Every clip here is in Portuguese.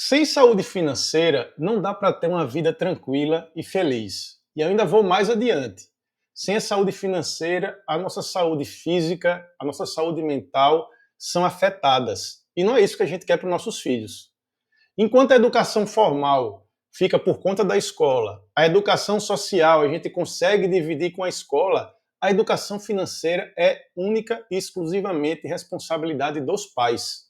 Sem saúde financeira, não dá para ter uma vida tranquila e feliz. E eu ainda vou mais adiante. Sem a saúde financeira, a nossa saúde física, a nossa saúde mental são afetadas. E não é isso que a gente quer para os nossos filhos. Enquanto a educação formal fica por conta da escola, a educação social a gente consegue dividir com a escola, a educação financeira é única e exclusivamente responsabilidade dos pais.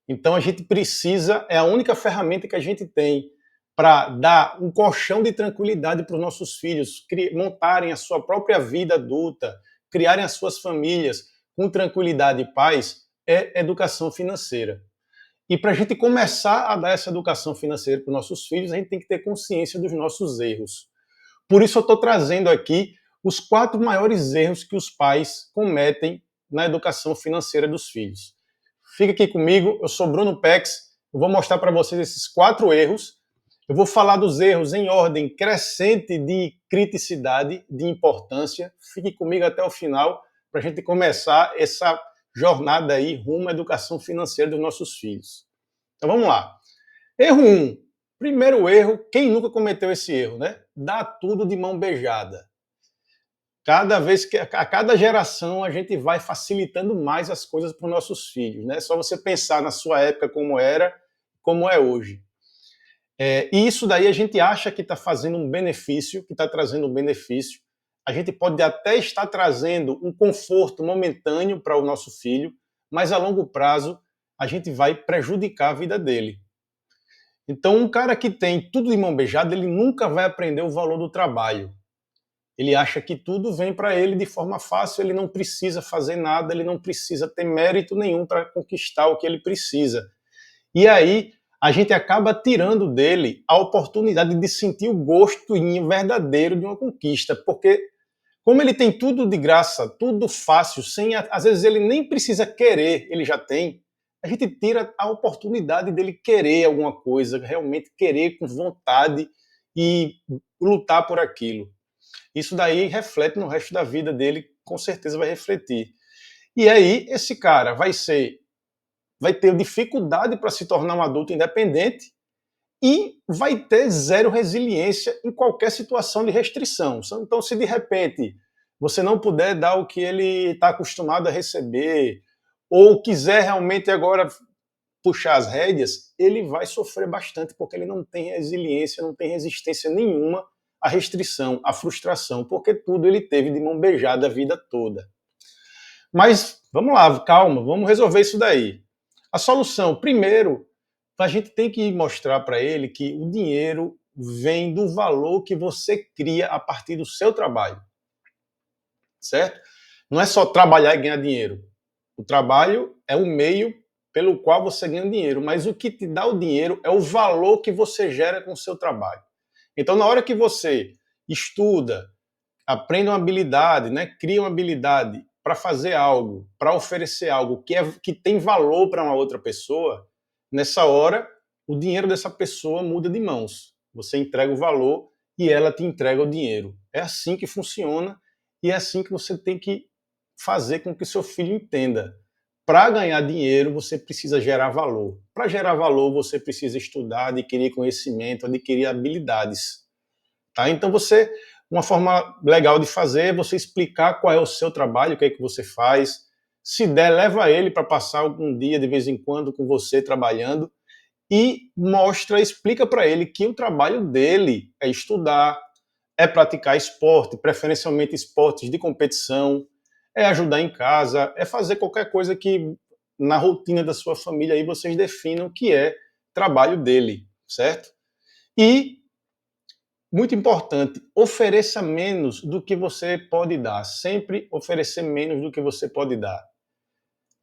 Então a gente precisa, é a única ferramenta que a gente tem para dar um colchão de tranquilidade para os nossos filhos, montarem a sua própria vida adulta, criarem as suas famílias com tranquilidade e paz, é educação financeira. E para a gente começar a dar essa educação financeira para os nossos filhos, a gente tem que ter consciência dos nossos erros. Por isso eu estou trazendo aqui os 4 maiores erros que os pais cometem na educação financeira dos filhos. Fica aqui comigo, eu sou Bruno Pex, eu vou mostrar para vocês esses 4 erros. Eu vou falar dos erros em ordem crescente de criticidade, de importância. Fique comigo até o final para a gente começar essa jornada aí rumo à educação financeira dos nossos filhos. Então vamos lá. Erro 1. Primeiro erro, quem nunca cometeu esse erro, né? Dá tudo de mão beijada. Cada vez que a cada geração a gente vai facilitando mais as coisas para os nossos filhos, né? Só você pensar na sua época como era, como é hoje. E isso daí a gente acha que está fazendo um benefício, que está trazendo um benefício. A gente pode até estar trazendo um conforto momentâneo para o nosso filho, mas a longo prazo a gente vai prejudicar a vida dele. Então, um cara que tem tudo de mão beijada, ele nunca vai aprender o valor do trabalho. Ele acha que tudo vem para ele de forma fácil, ele não precisa fazer nada, ele não precisa ter mérito nenhum para conquistar o que ele precisa. E aí a gente acaba tirando dele a oportunidade de sentir o gosto verdadeiro de uma conquista, porque como ele tem tudo de graça, tudo fácil, sem às vezes ele nem precisa querer, ele já tem, a gente tira a oportunidade dele querer alguma coisa, realmente querer com vontade e lutar por aquilo. Isso daí reflete no resto da vida dele, com certeza vai refletir. E aí esse cara vai ter dificuldade para se tornar um adulto independente e vai ter zero resiliência em qualquer situação de restrição. Então, se de repente você não puder dar o que ele está acostumado a receber, ou quiser realmente agora puxar as rédeas, ele vai sofrer bastante, porque ele não tem resiliência, não tem resistência nenhuma à restrição, à frustração, porque tudo ele teve de mão beijada a vida toda. Mas vamos lá, calma, vamos resolver isso daí. A solução, primeiro, a gente tem que mostrar para ele que o dinheiro vem do valor que você cria a partir do seu trabalho, certo? Não é só trabalhar e ganhar dinheiro. O trabalho é o meio pelo qual você ganha dinheiro, mas o que te dá o dinheiro é o valor que você gera com o seu trabalho. Então, na hora que você estuda, aprende uma habilidade, né, cria uma habilidade para fazer algo, para oferecer algo que tem valor para uma outra pessoa, nessa hora o dinheiro dessa pessoa muda de mãos. Você entrega o valor e ela te entrega o dinheiro. É assim que funciona e é assim que você tem que fazer com que seu filho entenda. Para ganhar dinheiro, você precisa gerar valor. Para gerar valor, você precisa estudar, adquirir conhecimento, adquirir habilidades. Tá? Então, uma forma legal de fazer é você explicar qual é o seu trabalho, o que é que você faz. Se der, leva ele para passar algum dia de vez em quando com você trabalhando e explica para ele que o trabalho dele é estudar, é praticar esporte, preferencialmente esportes de competição, é ajudar em casa, é fazer qualquer coisa que na rotina da sua família aí vocês definam que é trabalho dele, certo? E muito importante, ofereça menos do que você pode dar. Sempre oferecer menos do que você pode dar.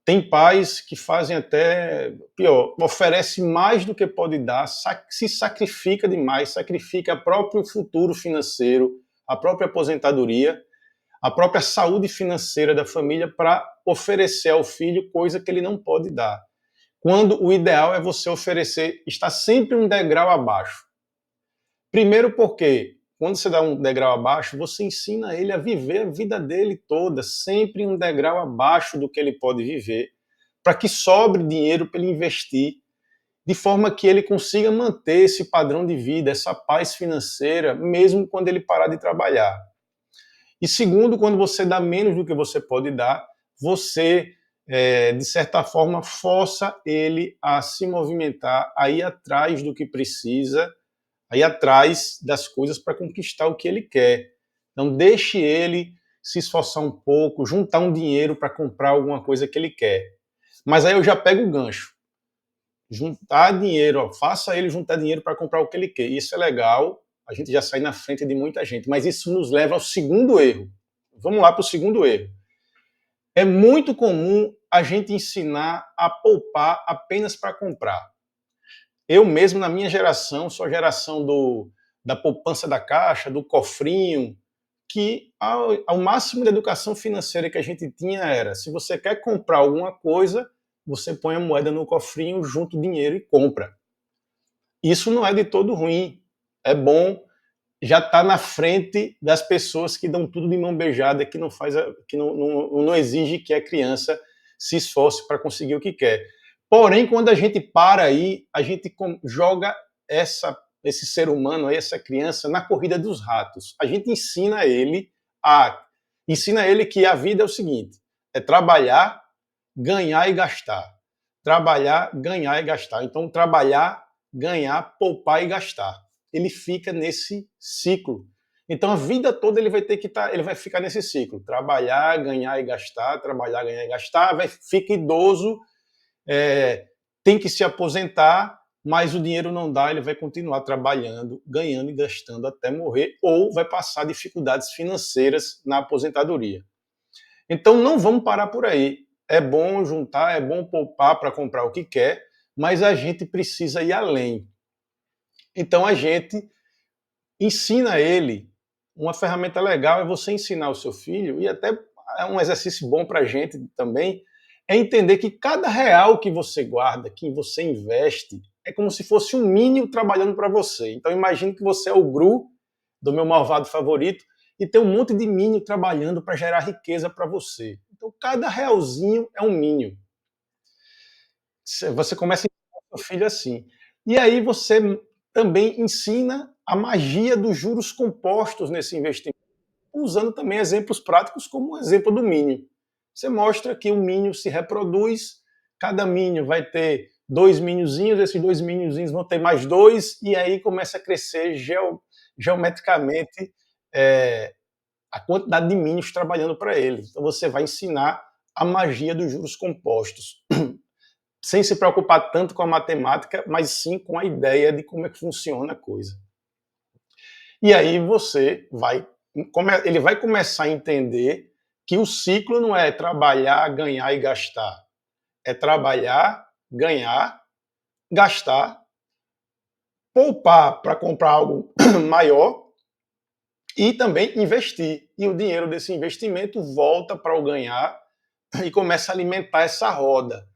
Tem pais que fazem até pior, oferece mais do que pode dar, se sacrifica demais, sacrifica o próprio futuro financeiro, a própria aposentadoria, a própria saúde financeira da família para oferecer ao filho coisa que ele não pode dar. Quando o ideal é você oferecer, estar sempre um degrau abaixo. Primeiro porque, quando você dá um degrau abaixo, você ensina ele a viver a vida dele toda, sempre um degrau abaixo do que ele pode viver, para que sobre dinheiro para ele investir de forma que ele consiga manter esse padrão de vida, essa paz financeira, mesmo quando ele parar de trabalhar. E segundo, quando você dá menos do que você pode dar, você, de certa forma, força ele a se movimentar, a ir atrás do que precisa, a ir atrás das coisas para conquistar o que ele quer. Então, deixe ele se esforçar um pouco, juntar um dinheiro para comprar alguma coisa que ele quer. Mas aí eu já pego o gancho. Juntar dinheiro, ó, faça ele juntar dinheiro para comprar o que ele quer. Isso é legal, a gente já sai na frente de muita gente. Mas isso nos leva ao segundo erro. Vamos lá para o segundo erro. É muito comum a gente ensinar a poupar apenas para comprar. Eu mesmo, na minha geração, sou a geração da poupança da caixa, do cofrinho, que ao máximo de educação financeira que a gente tinha era, se você quer comprar alguma coisa, você põe a moeda no cofrinho, junta o dinheiro e compra. Isso não é de todo ruim. É bom, já está na frente das pessoas que dão tudo de mão beijada, que não exige que a criança se esforce para conseguir o que quer. Porém, quando a gente para aí, a gente joga esse ser humano, essa criança, na corrida dos ratos. A gente ensina ele que a vida é o seguinte: é trabalhar, ganhar e gastar. Trabalhar, ganhar e gastar. Então, trabalhar, ganhar, poupar e gastar. Ele fica nesse ciclo. Então, a vida toda ele vai ter que ele vai ficar nesse ciclo. Trabalhar, ganhar e gastar, trabalhar, ganhar e gastar, fica idoso, tem que se aposentar, mas o dinheiro não dá, ele vai continuar trabalhando, ganhando e gastando até morrer, ou vai passar dificuldades financeiras na aposentadoria. Então, não vamos parar por aí. É bom juntar, é bom poupar para comprar o que quer, mas a gente precisa ir além. Então, a gente ensina ele. Uma ferramenta legal é você ensinar o seu filho, e até é um exercício bom para a gente também, é entender que cada real que você guarda, que você investe, é como se fosse um mínimo trabalhando para você. Então, imagine que você é o Gru, do meu malvado favorito, e tem um monte de mínimo trabalhando para gerar riqueza para você. Então, cada realzinho é um mínimo. Você começa a ensinar o seu filho assim. E aí você também ensina a magia dos juros compostos nesse investimento, usando também exemplos práticos como o exemplo do Minho. Você mostra que o Minho se reproduz, cada Minho vai ter 2 minhozinhos, esses 2 minhozinhos vão ter mais 2, e aí começa a crescer geometricamente a quantidade de Minhos trabalhando para ele. Então você vai ensinar a magia dos juros compostos, sem se preocupar tanto com a matemática, mas sim com a ideia de como é que funciona a coisa. E aí ele vai começar a entender que o ciclo não é trabalhar, ganhar e gastar. É trabalhar, ganhar, gastar, poupar para comprar algo maior e também investir. E o dinheiro desse investimento volta para o ganhar e começa a alimentar essa roda.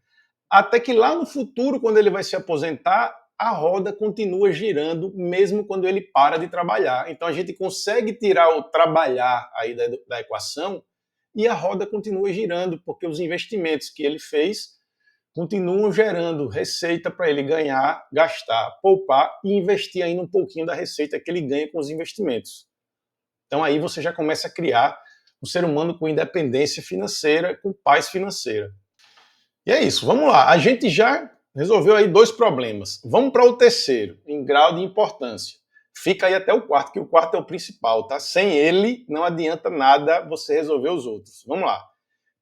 Até que lá no futuro, quando ele vai se aposentar, a roda continua girando, mesmo quando ele para de trabalhar. Então a gente consegue tirar o trabalhar aí da equação e a roda continua girando, porque os investimentos que ele fez continuam gerando receita para ele ganhar, gastar, poupar e investir ainda um pouquinho da receita que ele ganha com os investimentos. Então aí você já começa a criar um ser humano com independência financeira, com paz financeira. E é isso, vamos lá. A gente já resolveu aí 2 problemas. Vamos para o terceiro, em grau de importância. Fica aí até o quarto, que o quarto é o principal, tá? Sem ele, não adianta nada você resolver os outros. Vamos lá.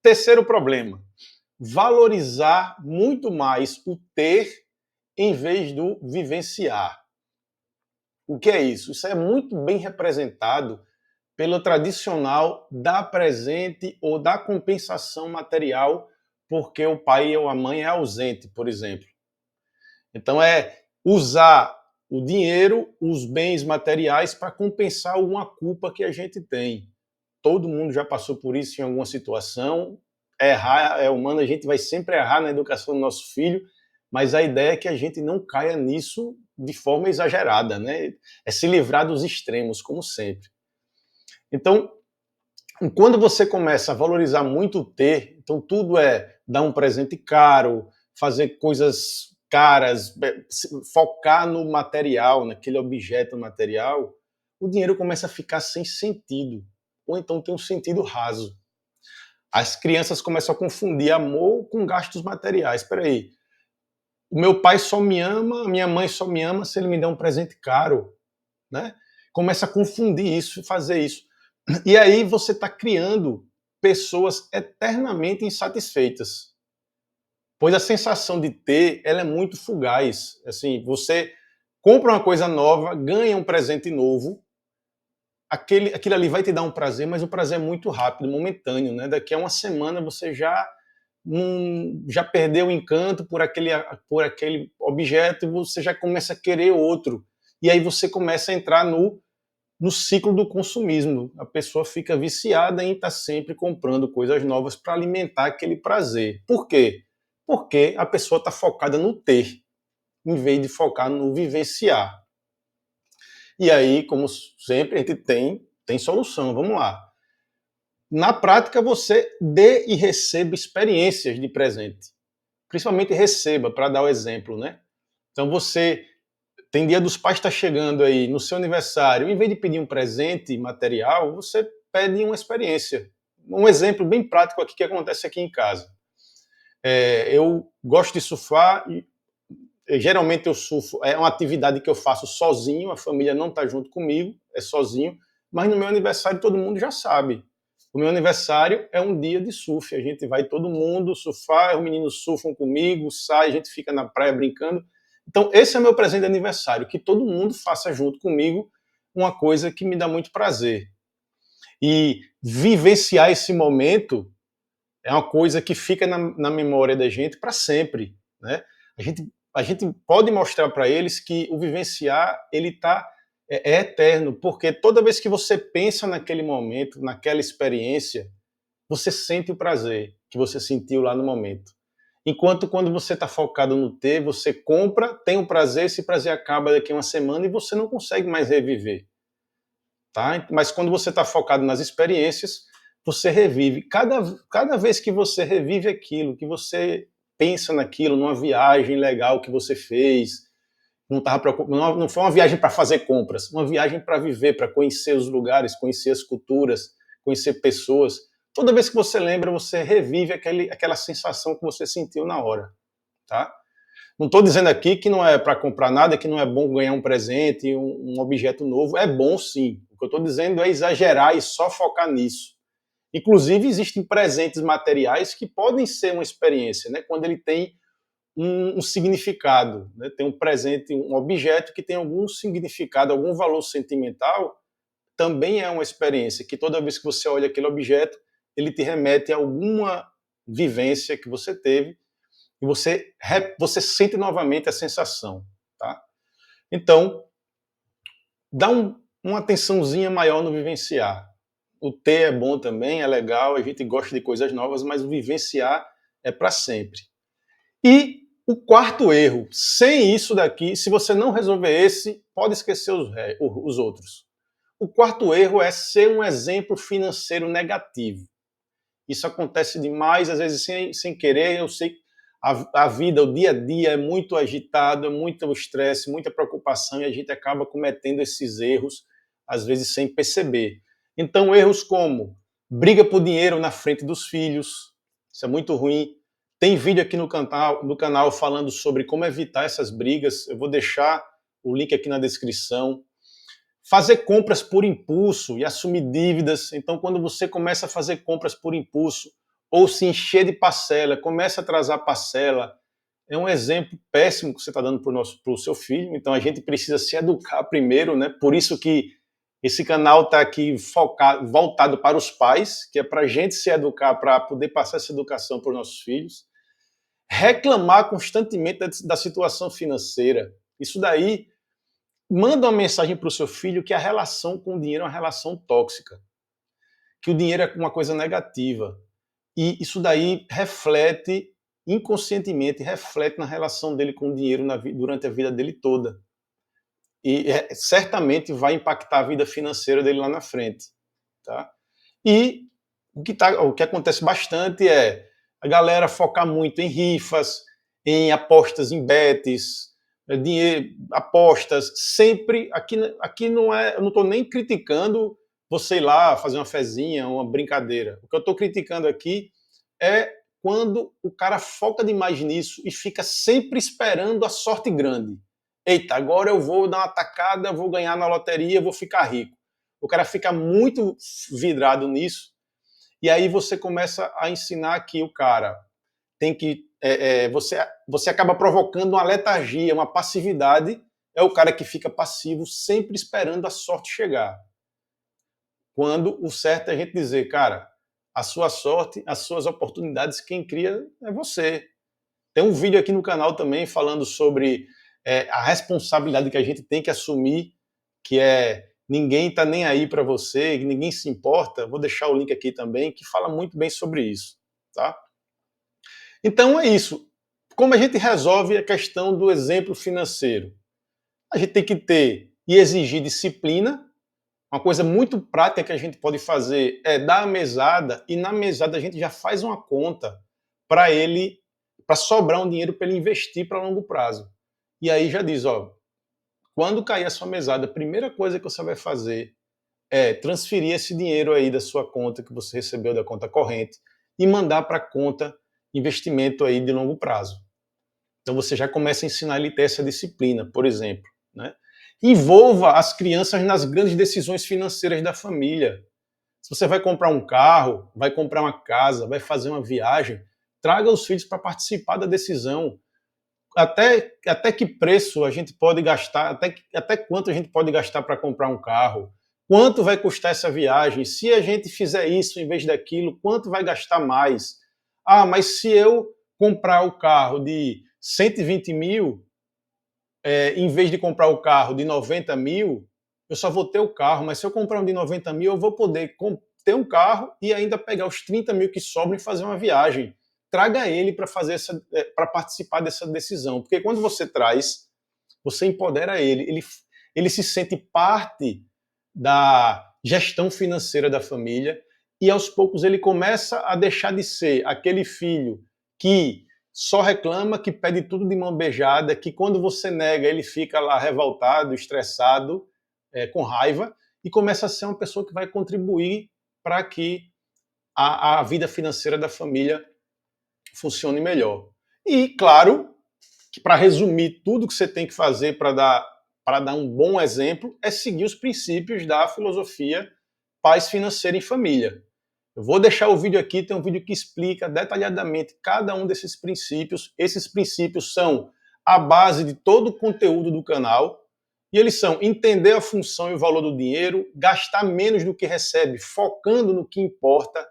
Terceiro problema. Valorizar muito mais o ter em vez do vivenciar. O que é isso? Isso é muito bem representado pelo tradicional dar presente ou dar compensação material porque o pai ou a mãe é ausente, por exemplo. Então é usar o dinheiro, os bens materiais para compensar alguma culpa que a gente tem. Todo mundo já passou por isso em alguma situação. Errar é humano, a gente vai sempre errar na educação do nosso filho, mas a ideia é que a gente não caia nisso de forma exagerada, né? É se livrar dos extremos, como sempre. Então, quando você começa a valorizar muito o ter, então tudo é dar um presente caro, fazer coisas caras, focar no material, naquele objeto material, o dinheiro começa a ficar sem sentido, ou então tem um sentido raso. As crianças começam a confundir amor com gastos materiais. Espera aí, o meu pai só me ama, a minha mãe só me ama se ele me der um presente caro, né? Começa a confundir isso, fazer isso. E aí você está criando pessoas eternamente insatisfeitas, pois a sensação de ter, ela é muito fugaz. Assim, você compra uma coisa nova, ganha um presente novo, aquilo ali vai te dar um prazer, mas o prazer é muito rápido, momentâneo, né? Daqui a uma semana você já perdeu o encanto por aquele objeto e você já começa a querer outro. E aí você começa a entrar no ciclo do consumismo. A pessoa fica viciada em estar sempre comprando coisas novas para alimentar aquele prazer. Por quê? Porque a pessoa está focada no ter, em vez de focar no vivenciar. E aí, como sempre, a gente tem solução. Vamos lá. Na prática, você dê e receba experiências de presente. Principalmente receba, para dar o exemplo, né? Então você tem Dia dos Pais está chegando aí, no seu aniversário, em vez de pedir um presente material, você pede uma experiência. Um exemplo bem prático aqui que acontece aqui em casa. Eu gosto de surfar e geralmente eu surfo, é uma atividade que eu faço sozinho, a família não está junto comigo, é sozinho, mas no meu aniversário todo mundo já sabe. O meu aniversário é um dia de surf, a gente vai todo mundo surfar, os meninos surfam comigo, sai, a gente fica na praia brincando. Então esse é meu presente de aniversário, que todo mundo faça junto comigo uma coisa que me dá muito prazer. E vivenciar esse momento é uma coisa que fica na memória da gente para sempre, né? A gente pode mostrar para eles que o vivenciar é eterno, porque toda vez que você pensa naquele momento, naquela experiência, você sente o prazer que você sentiu lá no momento. Enquanto quando você está focado no ter, você compra, tem o prazer, esse prazer acaba daqui a uma semana e você não consegue mais reviver. Tá? Mas quando você está focado nas experiências, você revive. Cada vez que você revive aquilo, que você pensa naquilo, numa viagem legal que você fez, não foi uma viagem para fazer compras, uma viagem para viver, para conhecer os lugares, conhecer as culturas, conhecer pessoas. Toda vez que você lembra, você revive aquela sensação que você sentiu na hora. Tá? Não estou dizendo aqui que não é para comprar nada, que não é bom ganhar um presente, um objeto novo. É bom sim. O que eu estou dizendo é exagerar e só focar nisso. Inclusive, existem presentes materiais que podem ser uma experiência, né? Quando ele tem um significado. Né? Tem um presente, um objeto que tem algum significado, algum valor sentimental, também é uma experiência, que toda vez que você olha aquele objeto, ele te remete a alguma vivência que você teve e você sente novamente a sensação. Tá? Então, dá uma atençãozinha maior no vivenciar. O ter é bom também, é legal, a gente gosta de coisas novas, mas o vivenciar é para sempre. E o quarto erro, sem isso daqui, se você não resolver esse, pode esquecer os outros. O quarto erro é ser um exemplo financeiro negativo. Isso acontece demais, às vezes sem querer. Eu sei que a vida, o dia a dia é muito agitado, é muito estresse, muita preocupação e a gente acaba cometendo esses erros, às vezes sem perceber. Então, erros como briga por dinheiro na frente dos filhos, isso é muito ruim. Tem vídeo aqui no canal falando sobre como evitar essas brigas, eu vou deixar o link aqui na descrição. Fazer compras por impulso e assumir dívidas. Então, quando você começa a fazer compras por impulso ou se encher de parcela, começa a atrasar parcela, é um exemplo péssimo que você está dando para o seu filho. Então, a gente precisa se educar primeiro, né? Por isso que esse canal está aqui voltado para os pais, que é para a gente se educar, para poder passar essa educação para os nossos filhos. Reclamar constantemente da situação financeira. Isso daí manda uma mensagem para o seu filho que a relação com o dinheiro é uma relação tóxica, que o dinheiro é uma coisa negativa. E isso daí reflete, inconscientemente, reflete na relação dele com o dinheiro durante a vida dele toda. E certamente vai impactar a vida financeira dele lá na frente. Tá? E o que acontece bastante é a galera focar muito em rifas, em apostas em bets, dinheiro, apostas, sempre, aqui não é, eu não estou nem criticando você ir lá fazer uma fezinha, uma brincadeira. O que eu estou criticando aqui é quando o cara foca demais nisso e fica sempre esperando a sorte grande. Eita, agora eu vou dar uma tacada, vou ganhar na loteria, vou ficar rico. O cara fica muito vidrado nisso e aí você começa a ensinar que o cara tem que você acaba provocando uma letargia, uma passividade. É o cara que fica passivo, sempre esperando a sorte chegar. Quando o certo é a gente dizer, cara, a sua sorte, as suas oportunidades, quem cria é você. Tem um vídeo aqui no canal também falando sobre a responsabilidade que a gente tem que assumir, que é ninguém está nem aí para você, ninguém se importa. Vou deixar o link aqui também, que fala muito bem sobre isso. Tá? Então é isso. Como a gente resolve a questão do exemplo financeiro? A gente tem que ter e exigir disciplina. Uma coisa muito prática que a gente pode fazer é dar a mesada, e na mesada a gente já faz uma conta para ele, para sobrar um dinheiro para ele investir para longo prazo. E aí já diz, ó, quando cair a sua mesada, a primeira coisa que você vai fazer é transferir esse dinheiro aí da sua conta que você recebeu da conta corrente e mandar para a conta investimento aí de longo prazo. Então você já começa a ensinar ele a ter essa disciplina, por exemplo. Né? Envolva as crianças nas grandes decisões financeiras da família. Se você vai comprar um carro, vai comprar uma casa, vai fazer uma viagem, traga os filhos para participar da decisão. Até que preço a gente pode gastar, até quanto a gente pode gastar para comprar um carro, quanto vai custar essa viagem, se a gente fizer isso em vez daquilo, quanto vai gastar mais. Ah, mas se eu comprar o carro de 120 mil, em vez de comprar o carro de 90 mil, eu só vou ter o carro, mas se eu comprar um de 90 mil, eu vou poder ter um carro e ainda pegar os 30 mil que sobram e fazer uma viagem. Traga ele para participar dessa decisão, porque quando você traz, você empodera ele se sente parte da gestão financeira da família e aos poucos ele começa a deixar de ser aquele filho que só reclama, que pede tudo de mão beijada, que quando você nega ele fica lá revoltado, estressado, com raiva, e começa a ser uma pessoa que vai contribuir para que a vida financeira da família funcione melhor. E, claro, que para resumir tudo que você tem que fazer para dar um bom exemplo, é seguir os princípios da filosofia Paz Financeira em Família. Eu vou deixar o vídeo aqui, tem um vídeo que explica detalhadamente cada um desses princípios. Esses princípios são a base de todo o conteúdo do canal. E eles são entender a função e o valor do dinheiro, gastar menos do que recebe, focando no que importa,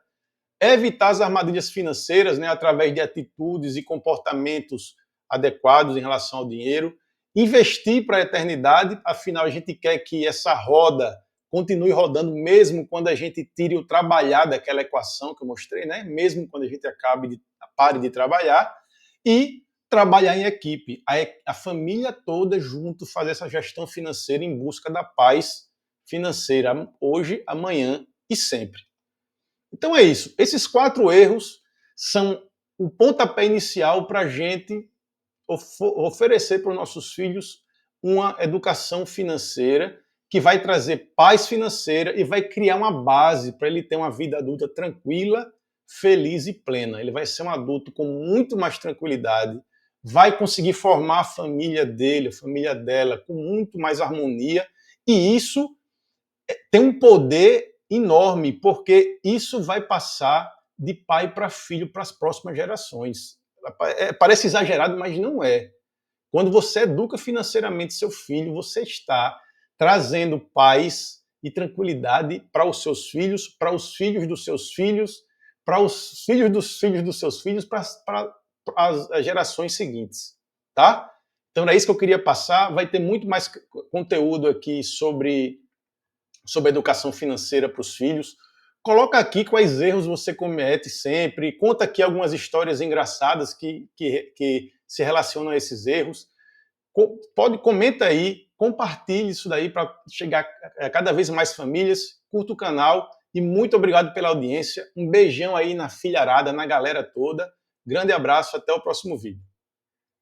evitar as armadilhas financeiras, né, através de atitudes e comportamentos adequados em relação ao dinheiro, investir para a eternidade, afinal a gente quer que essa roda continue rodando mesmo quando a gente tire o trabalhar daquela equação que eu mostrei, né? Mesmo quando a gente pare de trabalhar, e trabalhar em equipe, a família toda junto fazer essa gestão financeira em busca da paz financeira hoje, amanhã e sempre. Então é isso. Esses 4 erros são o pontapé inicial para a gente oferecer para os nossos filhos uma educação financeira que vai trazer paz financeira e vai criar uma base para ele ter uma vida adulta tranquila, feliz e plena. Ele vai ser um adulto com muito mais tranquilidade, vai conseguir formar a família dele, a família dela, com muito mais harmonia, e isso tem um poder enorme, porque isso vai passar de pai para filho para as próximas gerações. Parece exagerado, mas não é. Quando você educa financeiramente seu filho, você está trazendo paz e tranquilidade para os seus filhos, para os filhos dos seus filhos, para os filhos dos seus filhos, para as gerações seguintes, tá? Então era isso que eu queria passar. Vai ter muito mais conteúdo aqui sobre educação financeira para os filhos. Coloca aqui quais erros você comete sempre, conta aqui algumas histórias engraçadas que se relacionam a esses erros. Comenta aí, compartilhe isso daí para chegar a cada vez mais famílias, curta o canal e muito obrigado pela audiência. Um beijão aí na filharada, na galera toda. Grande abraço, até o próximo vídeo.